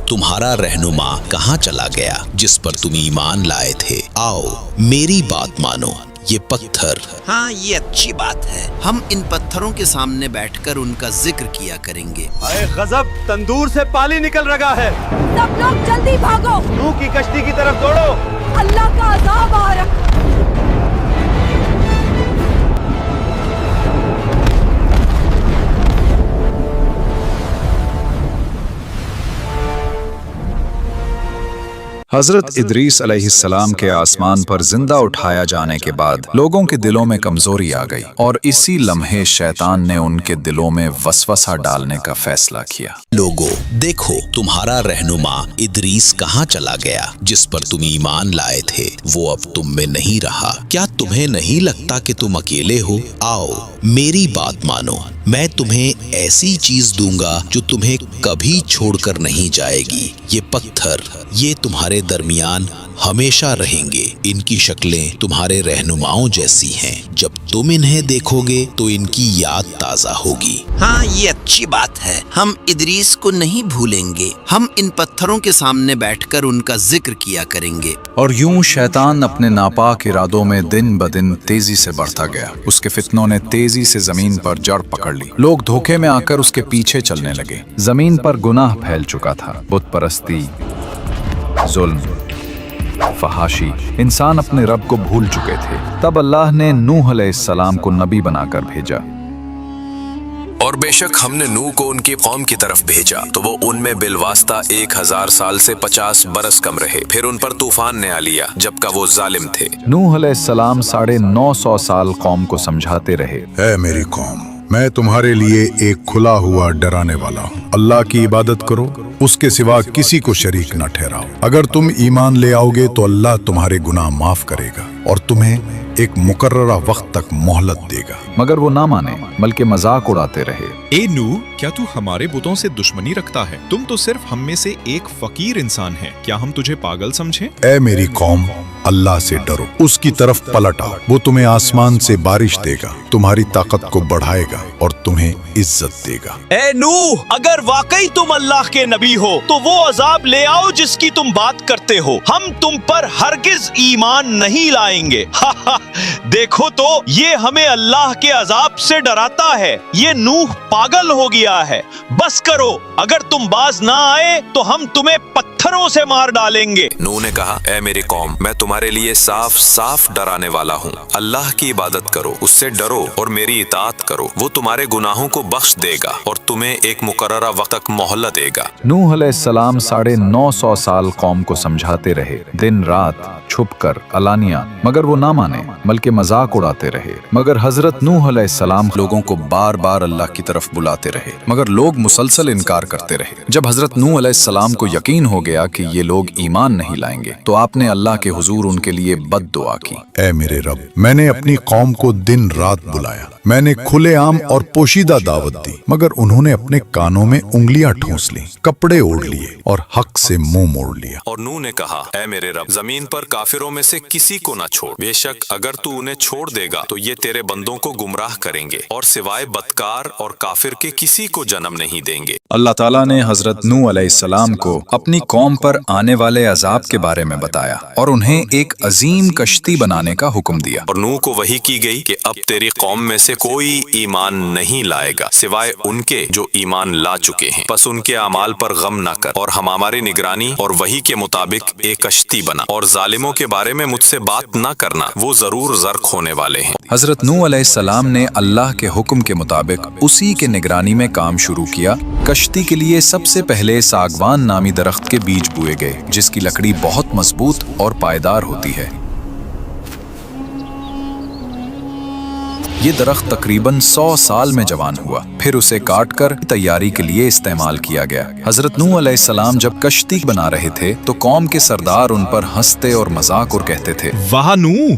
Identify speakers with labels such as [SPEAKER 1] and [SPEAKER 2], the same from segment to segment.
[SPEAKER 1] तुम्हारा रहनुमा कहाँ चला गया जिस पर तुम ईमान लाए थे? आओ मेरी बात मानो, ये पत्थर।
[SPEAKER 2] हाँ, ये अच्छी बात है। हम इन पत्थरों के सामने बैठकर उनका जिक्र किया करेंगे।
[SPEAKER 3] अरे गजब, तंदूर से पानी निकल रहा है।
[SPEAKER 4] सब लोग जल्दी भागो,
[SPEAKER 3] नूह की कश्ती की तरफ दौड़ो।
[SPEAKER 4] अल्लाह का अज़ाब आ रहा।
[SPEAKER 5] हजरत इदरीस अलैहिस्सलाम के आसमान पर जिंदा उठाया जाने के बाद लोगों के दिलों में कमजोरी आ गई और इसी लम्हे शैतान ने उनके दिलों में वसवसा डालने का फैसला किया।
[SPEAKER 1] लोगों, देखो तुम्हारा रहनुमा इदरीस कहाँ चला गया जिस पर तुम ईमान लाए थे, वो अब तुम में नहीं रहा। क्या तुम्हें नहीं लगता कि तुम अकेले हो? आओ मेरी बात मानो, मैं तुम्हें ऐसी चीज दूंगा जो तुम्हें कभी छोड़कर नहीं जाएगी। ये पत्थर, ये तुम्हारे दरमियान हमेशा रहेंगे। इनकी शक्लें तुम्हारे रहनुमाओं जैसी हैं। जब तुम इन्हें देखोगे तो इनकी याद ताजा होगी।
[SPEAKER 2] हाँ, ये अच्छी बात है। हम इदरीस को नहीं भूलेंगे। हम इन पत्थरों के सामने बैठकर उनका जिक्र किया करेंगे।
[SPEAKER 5] और यूं शैतान अपने नापाक इरादों में दिन ब दिन तेजी से बढ़ता गया। उसके फितनों ने तेजी से जमीन पर जड़ पकड़ ली। लोग धोखे में आकर उसके पीछे चलने लगे। जमीन पर गुनाह फैल चुका था। बुत परस्ती, जुल्म, फहाशी, इंसान अपने रब को भूल चुके थे। तब अल्लाह ने नूह अलैहिस्सलाम को नबी बनाकर भेजा।
[SPEAKER 6] और बेशक हमने नूह को उनकी कौम की तरफ भेजा तो वो उनमें बिलवास्ता 1000 साल से 50 बरस कम रहे। फिर उन पर तूफान ने आ लिया जबकि वो जालिम थे।
[SPEAKER 5] नूह अलैहिस्सलाम 950 साल कौम को समझाते रहे,
[SPEAKER 7] ऐ मेरी कौम, मैं तुम्हारे लिए एक खुला हुआ डराने वाला हूँ। अल्लाह की इबादत करो, उसके सिवा किसी को शरीक न ठहराओ। अगर तुम ईमान ले आओगे तो अल्लाह तुम्हारे गुनाह माफ करेगा और तुम्हें एक मुकर्ररा वक्त तक मोहलत देगा।
[SPEAKER 5] मगर वो ना माने, बल्कि मजाक उड़ाते रहे।
[SPEAKER 8] ए नूह, क्या तू हमारे बुतों से दुश्मनी रखता है? तुम तो सिर्फ हम में से एक फकीर इंसान है। क्या हम तुझे पागल समझें?
[SPEAKER 7] ऐ मेरी कौम, अल्लाह से डरो, उसकी तरफ पलट आओ। वो तुम्हें आसमान से बारिश देगा, तुम्हारी ताकत को बढ़ाएगा और तुम्हें इज्जत देगा।
[SPEAKER 9] ए नूह, अगर वाकई तुम अल्लाह के नबी हो तो वो अजाब ले आओ जिसकी तुम बात करते हो। हम तुम पर हरगिज ईमान नहीं लाएंगे। देखो तो ये हमें अल्लाह के अजाब से डराता है। ये नूह पागल हो गया है। बस करो, अगर तुम बाज ना आए तो हम तुम्हें पत्थरों से मार डालेंगे।
[SPEAKER 6] नूह ने कहा, ऐ मेरी कौम, मैं तुम्हारे लिए साफ साफ डराने वाला हूँ। अल्लाह की इबादत करो, उससे डरो और मेरी इताअत करो। वो तुम्हारे गुनाहों को बख्श देगा और तुम्हें एक मुकर्ररा वक्त तक मोहलत देगा।
[SPEAKER 5] नूह अलैहिस्सलाम 950 साल कौम को समझाते रहे, दिन रात, छुपकर, अलानिया, मगर वो ना माने, बल्कि मजाक उड़ाते रहे। मगर हजरत नूह अलैहिस्सलाम लोगों को बार बार अल्लाह की तरफ बुलाते रहे, मगर लोग मुसलसल इनकार करते रहे। जब हजरत नूह अलैहिस्सलाम को यकीन हो गया कि ये लोग ईमान नहीं लाएंगे तो आपने अल्लाह के हुजूर उनके लिए बद दुआ की।
[SPEAKER 7] ऐ मेरे रब, मैंने अपनी कौम को दिन रात बुलाया, मैंने खुलेआम और पोशीदा दावत दी, मगर उन्होंने अपने कानों में उंगलियां ठूंस ली, कपड़े ओढ़ लिए और हक से मुंह मोड़ लिया।
[SPEAKER 6] और नूह ने कहा, ऐ मेरे रब, जमीन पर काफिरों में से किसी को न छोड़। बेशक अगर तू उन्हें छोड़ देगा तो ये तेरे बंदों को गुमराह करेंगे और सिवाय बदकार और काफिर के किसी को जन्म नहीं देंगे।
[SPEAKER 5] अल्लाह ताला ने हजरत नूह अलैहिस्सलाम को अपनी कौम पर आने वाले अजाब के बारे में बताया और उन्हें एक अजीम कश्ती बनाने का हुक्म दिया।
[SPEAKER 6] और नूह को वही की गई कि अब तेरी कौम में से कोई ईमान नहीं लाएगा सिवाय उनके जो ईमान ला चुके हैं। बस उनके अमाल पर गम न कर और हम हमारी निगरानी और वही के मुताबिक एक कश्ती बना। और जालिमों के बारे में मुझसे बात न करना, वो जरूर ज़र्क होने वाले हैं।
[SPEAKER 5] हजरत नूह अलैहिस्सलाम ने अल्लाह के हुक्म के मुताबिक उसी के निगरानी में काम शुरू किया। कश्ती के लिए सबसे पहले सागवान नामी दरख्त के बीज बोए गए, जिसकी लकड़ी बहुत मजबूत और पायदार होती है। ये दरख्त तकरीबन 100 साल में जवान हुआ, फिर उसे काटकर तैयारी के लिए इस्तेमाल किया गया। हजरत नूह अलैहिस्सलाम जब कश्ती बना रहे थे तो कौम के सरदार उन पर हंसते और मजाक और कहते थे,
[SPEAKER 8] वाह नूह,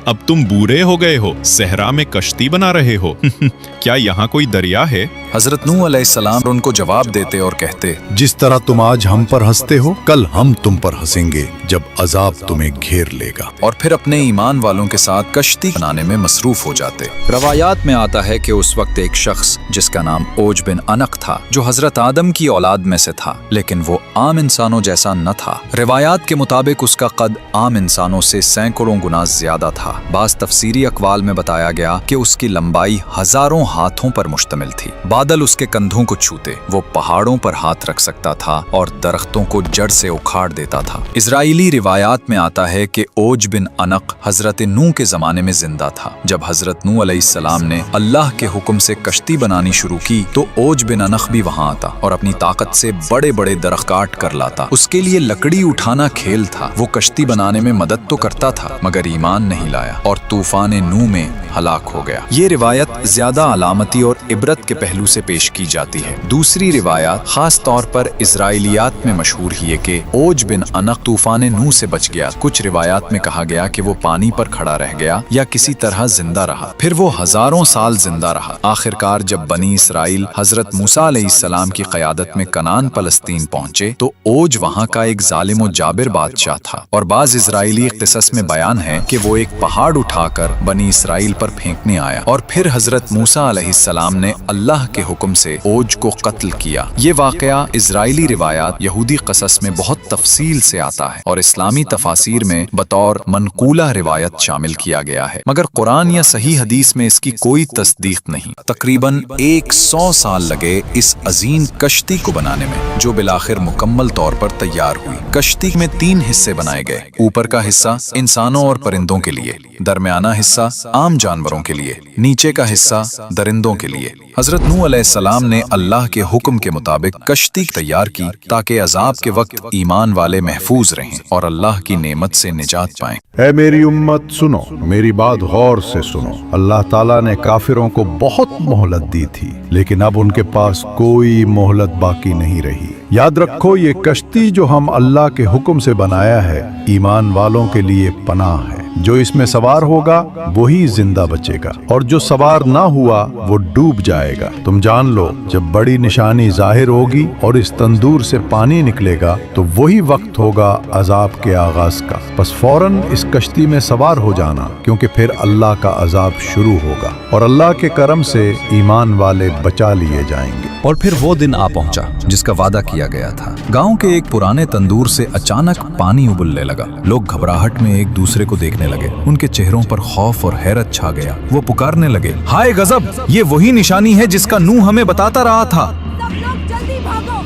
[SPEAKER 8] अब तुम बूढ़े हो गए हो, सहरा में कश्ती बना रहे हो। क्या यहाँ कोई दरिया है?
[SPEAKER 5] हजरत नूह अलैहिस्सलाम उनको जवाब देते और कहते,
[SPEAKER 7] जिस तरह तुम आज हम पर हंसते हो, कल हम तुम पर हंसेंगे जब अजाब तुम्हें घेर लेगा।
[SPEAKER 5] और फिर अपने ईमान वालों के साथ कश्ती बनाने में मसरूफ मसरूफ हो जाते। रवायात में आता है कि उस वक्त एक शख्स जिसका नाम ओज बिन अनक था, जो हजरत आदम की औलाद में से था, लेकिन वो आम इंसानों जैसा न था। रिवायात के मुताबिक उसका कद आम इंसानों से सैकड़ों गुना ज्यादा था। बाज़ तफसीरी अक़वाल में बताया गया कि उसकी लंबाई हजारों हाथों पर मुश्तमिल थी। बादल उसके कंधों को छूते, वो पहाड़ों पर हाथ रख सकता था और दरख्तों को जड़ से उखाड़ देता था। इजराइली रिवायात में आता है कि ओज बिन अनक हजरत नूह के जमाने में जिंदा था। जब हजरत नूह अलैहिस्सलाम ने अल्लाह के हुक्म से कश्ती बनानी शुरू की तो ओज बिन अनक भी वहां आता और अपनी ताकत से बड़े बड़े दरख्त काट कर लाता। उसके लिए लकड़ी उठाना खेल था। वो कश्ती बनाने में मदद तो करता था मगर ईमान नहीं लाया और तूफान नूह में हलाक हो गया। ये रिवायत ज्यादा अलामती और इबरत के पहलू से पेश की जाती है। दूसरी रिवायत खास तौर पर इजराइलियात में मशहूर है कि ओज बिन अनक तूफान नूह से बच गया। कुछ रिवायात में कहा गया कि वो पानी पर खड़ा रह गया या किसी तरह जिंदा रहा। फिर वो हजारों साल जिंदा रहा। आखिरकार जब बनी इसराइल हजरत मूसा अलैहिस्सलाम की क़यादत में कनान फलस्तीन पहुंचे तो ओज वहां का एक जालिम और जाबिर बादशाह था। और बाज़ इजराइली क़िसस में बयान है कि वो एक पहाड़ उठाकर बनी इसराइल पर फेंकने आया और फिर हजरत मूसा अलैहिस्सलाम ने अल्लाह के हुक्म से ओज को कत्ल किया। ये वाकया इजराइली रिवायात यहूदी क़सस में बहुत तफसील से आता है और इस्लामी तफासिर में बतौर मनकूला रिवायत शामिल किया गया है, मगर कुरान या सही हदीस में इसकी कोई तस्दीक नहीं। तकरीबन 100 साल लगे इस अजीम कश्ती को बनाने में, जो बिलाखिर मुकम्मल तौर पर तैयार हुई। कश्ती में 3 हिस्से बनाए गए। ऊपर का हिस्सा इंसानों और परिंदों के लिए, दरमियाना हिस्सा आम जानवरों के लिए, नीचे का हिस्सा दरिंदों के लिए। हजरत नूह अलैहिस्सलाम ने अल्लाह के हुक्म के मुताबिक कश्ती तैयार की ताकि अजाब के वक्त ईमान वाले महफूज रहें और अल्लाह की नेमत से निजात पाएं।
[SPEAKER 7] ऐ मेरी उम्मत सुनो, मेरी बात गौर से सुनो। अल्लाह ताला ने काफिरों को बहुत मोहलत दी थी, लेकिन अब उनके पास कोई मोहलत बाकी नहीं रही। याद रखो, ये कश्ती जो हम अल्लाह के हुक्म से बनाया है, ईमान वालों के लिए पनाह है। जो इसमें सवार होगा वही जिंदा बचेगा और जो सवार ना हुआ वो डूब जाएगा। तुम जान लो, जब बड़ी निशानी जाहिर होगी और इस तंदूर से पानी निकलेगा तो वही वक्त होगा अजाब के आगाज का। बस फौरन इस कश्ती में सवार हो जाना, क्योंकि फिर अल्लाह का अजाब शुरू होगा और अल्लाह के करम से ईमान वाले बचा लिए जाएंगे।
[SPEAKER 5] और फिर वो दिन आ पहुंचा जिसका वादा किया गया था। गांव के एक पुराने तंदूर से अचानक पानी उबलने लगा। लोग घबराहट में एक दूसरे को देखने लगे। उनके चेहरों पर खौफ और हैरत छा गया। वो पुकारने लगे, हाय गजब, ये वही निशानी है जिसका नूह हमें बताता रहा था।
[SPEAKER 4] सब लोग जल्दी भागो।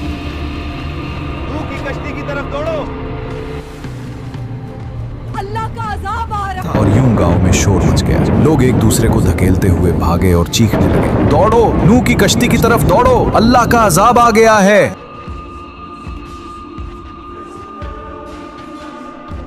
[SPEAKER 3] नूह की कश्ती की तरफ दौड़ो।
[SPEAKER 4] अल्लाह का अजाब आ रहा।
[SPEAKER 5] और यूं गांव में शोर मच गया। लोग एक दूसरे को धकेलते हुए भागे और चीखने लगे, दौड़ो, नूह की कश्ती की तरफ दौड़ो, अल्लाह का अजाब आ गया है।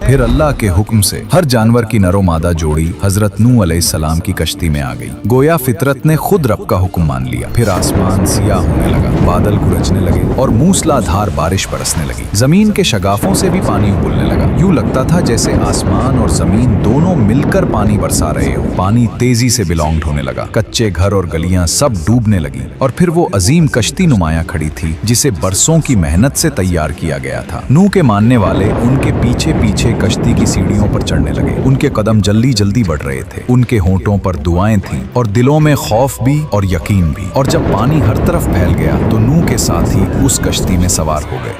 [SPEAKER 5] फिर अल्लाह के हुक्म से हर जानवर की नरो मादा जोड़ी हजरत नूह अलैहिस्सलाम की कश्ती में आ गई। गोया फितरत ने खुद रब का हुक्म मान लिया। फिर आसमान सियाह होने लगा, बादल गरजने लगे और मूसलाधार बारिश बरसने लगी। जमीन के शगाफों से भी पानी उबलने लगा। यूं लगता था जैसे आसमान और जमीन दोनों मिलकर पानी बरसा रहे हो। पानी तेजी से बिलोंग होने लगा। कच्चे घर और गलियां सब डूबने लगी। और फिर वो अजीम कश्ती नुमाया खड़ी थी जिसे बरसों की मेहनत से तैयार किया गया था। नूह के मानने वाले उनके पीछे पीछे कश्ती की सीढ़ियों पर चढ़ने लगे। उनके कदम जल्दी जल्दी बढ़ रहे थे। उनके होंठों पर दुआएं थीं और दिलों में खौफ भी और यकीन भी। और जब पानी हर तरफ फैल गया तो नूह के साथ ही उस कश्ती में सवार हो गए।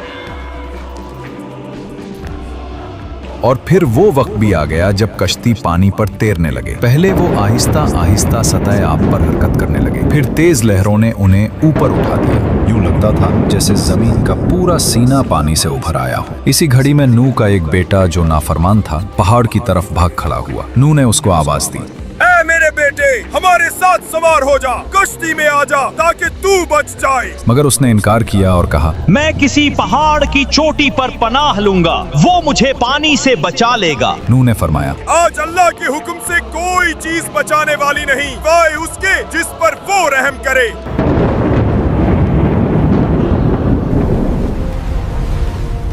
[SPEAKER 5] और फिर वो वक्त भी आ गया जब कश्ती पानी पर तैरने लगे। पहले वो आहिस्ता आहिस्ता सतह आब पर हरकत करने लगे। फिर तेज लहरों ने उन्हें ऊपर उठा दिया। यूं लगता था जैसे जमीन का पूरा सीना पानी से उभर आया हो। इसी घड़ी में नूह का एक बेटा जो नाफरमान था पहाड़ की तरफ भाग खड़ा हुआ। नूह ने उसको आवाज दी,
[SPEAKER 3] ऐ मेरे बेटे, हमारे साथ सवार हो जा, कश्ती में आ जा ताकि तू बच जाए।
[SPEAKER 5] मगर उसने इनकार किया और कहा,
[SPEAKER 9] मैं किसी पहाड़ की चोटी पर पनाह लूंगा, वो मुझे पानी से बचा लेगा।
[SPEAKER 5] नूह ने फरमाया,
[SPEAKER 3] आज अल्लाह के हुक्म से कोई चीज बचाने वाली नहीं, वाए उसके जिस पर वो रहम करे।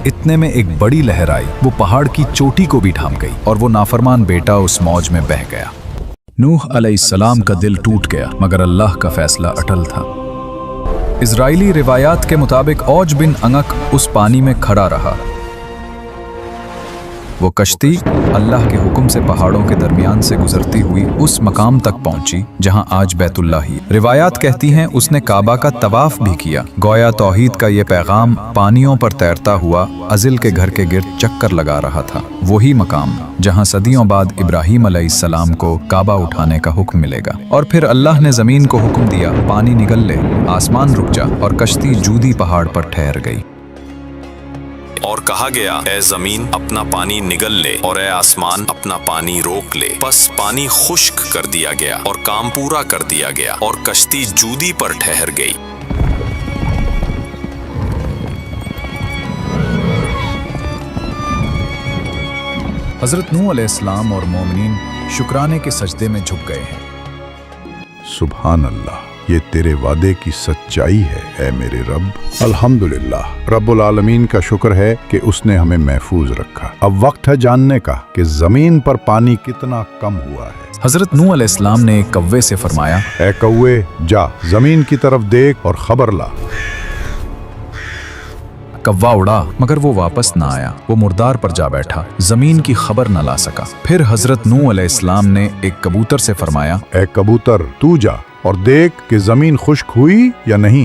[SPEAKER 5] इतने में एक बड़ी लहर आई। वो पहाड़ की चोटी को भी ढांप गई और वो नाफरमान बेटा उस मौज में बह गया। नूह अलैहिस्सलाम का दिल टूट गया, मगर अल्लाह का फैसला अटल था। इजराइली रिवायात के मुताबिक औज बिन अनक उस पानी में खड़ा रहा। वो कश्ती अल्लाह के हुक्म से पहाड़ों के दरमियान से गुजरती हुई उस मकाम तक पहुंची जहां आज बैतुल्लाह ही। रिवायात कहती हैं उसने काबा का तवाफ भी किया। गोया तौहीद का ये पैगाम पानियों पर तैरता हुआ अजिल के घर के गिर्द चक्कर लगा रहा था। वही मकाम जहां सदियों बाद इब्राहीम अलैहिस्सलाम को काबा उठाने का हुक्म मिलेगा। और फिर अल्लाह ने जमीन को हुक्म दिया, पानी निगल ले, आसमान रुक जा, और कश्ती जूदी पहाड़ पर ठहर गई।
[SPEAKER 6] और कहा गया, ए जमीन अपना पानी निगल ले और ए आसमान अपना पानी रोक ले। बस पानी खुश्क कर दिया गया और काम पूरा कर दिया गया और कश्ती जूदी पर ठहर गई।
[SPEAKER 5] हजरत नूह अलैहिस्सलाम और मोमिनीन शुक्राने के सजदे में झुक गए हैं।
[SPEAKER 7] सुभान अल्लाह, ये तेरे वादे की सच्चाई है ए मेरे रब। अल्हम्दुलिल्लाह, रब्बुल आलमीन का शुक्र है कि उसने हमें महफूज रखा। अब वक्त है जानने का कि जमीन पर पानी कितना कम हुआ है।
[SPEAKER 5] हजरत नूह अलैहिस्सलाम ने एक कव्वे से फरमाया,
[SPEAKER 7] ए कौवे, जा जमीन की तरफ देख और खबर ला।
[SPEAKER 5] कव्वा उड़ा मगर वो वापस ना आया। वो मुर्दार पर जा बैठा, जमीन की खबर न ला सका। फिर हजरत नूह अलैहिस्सलाम ने एक कबूतर से फरमाया,
[SPEAKER 7] ए कबूतर, तू जा और देख कि जमीन खुश्क हुई या नहीं।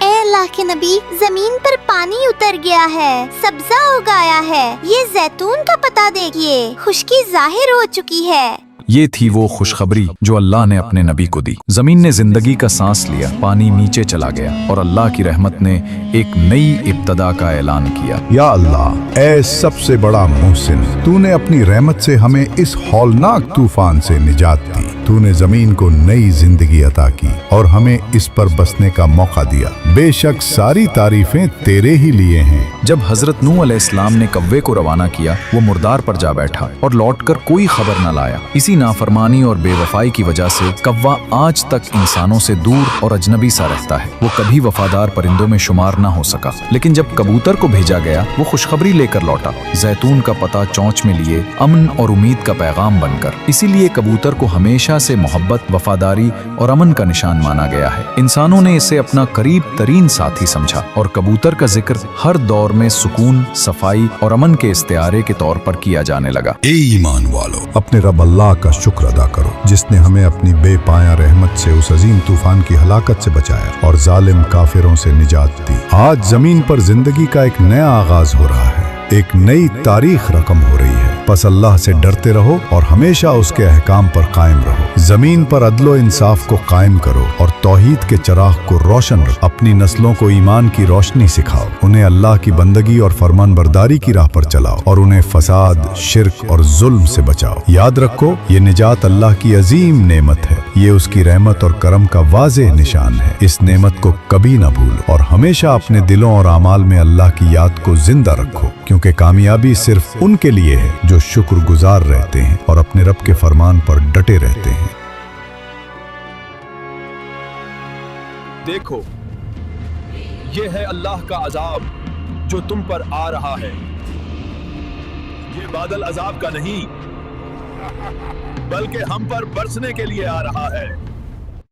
[SPEAKER 10] ए अल्लाह के नबी, जमीन पर पानी उतर गया है, सब्जा उगाया है। ये जैतून का पता देखिए, खुश्की जाहिर हो चुकी है।
[SPEAKER 5] ये थी वो खुशखबरी जो अल्लाह ने अपने नबी को दी। जमीन ने जिंदगी का सांस लिया, पानी नीचे चला गया और अल्लाह की रहमत ने एक नई इब्तदा का ऐलान किया।
[SPEAKER 7] या अल्लाह, ऐ सबसे बड़ा मुहसिन, तूने अपनी रहमत से हमें इस हौलनाक तूफान से निजात दी। तूने जमीन को नई जिंदगी अता की और हमें इस पर बसने का मौका दिया। बेशक सारी तारीफें तेरे ही लिए हैं।
[SPEAKER 5] जब हजरत नूह अलैहिस्सलाम ने कव्वे को रवाना किया, वो मुर्दार पर जा बैठा और लौटकर कोई खबर न लाया। इसी नाफरमानी और बेवफाई की वजह से कव्वा आज तक इंसानों से दूर और अजनबी सा रहता है। वो कभी वफादार परिंदों में शुमार ना हो सका। लेकिन जब कबूतर को भेजा गया, वो खुशखबरी लेकर लौटा, जैतून का पता चौंच में लिए, अमन और उम्मीद का पैगाम बनकर। इसीलिए कबूतर को हमेशा से मोहब्बत, वफादारी और अमन का निशान माना गया है। इंसानों ने इसे अपना करीब तरीन साथी समझा और कबूतर का जिक्र हर दौर में सुकून, सफाई और अमन के इस्तिआरे के तौर पर किया जाने लगा।
[SPEAKER 7] ए ईमान वालों, अपने रब अल्लाह का शुक्र अदा करो जिसने हमें अपनी बेपाया रहमत से उस अजीम तूफान की हलाकत से बचाया और जालिम काफिरों से निजात दी। आज जमीन पर जिंदगी का एक नया आगाज हो रहा है, एक नई तारीख रकम हो रही है। बस अल्लाह से डरते रहो और हमेशा उसके अहकाम पर कायम रहो। जमीन पर अदलो इंसाफ को कायम करो और तौहीद के चिराग को रोशन रखो। अपनी नस्लों को ईमान की रोशनी सिखाओ, उन्हें अल्लाह की बंदगी और फरमान बरदारी की राह पर चलाओ और उन्हें फसाद, शिर्क और जुल्म से बचाओ। याद रखो, ये निजात अल्लाह की अजीम नेमत है। ये उसकी रहमत और करम का वाज़ेह निशान है। इस नेमत को कभी न भूलो और हमेशा अपने दिलों और आमाल में अल्लाह की याद को जिंदा रखो, क्योंकि कामयाबी सिर्फ उनके लिए है जो शुक्रगुजार रहते हैं और अपने रब के फरमान पर डटे रहते हैं।
[SPEAKER 11] देखो, ये है अल्लाह का अजाब जो तुम पर आ रहा है। ये बादल अजाब का नहीं, बल्कि हम पर बरसने के लिए आ रहा है।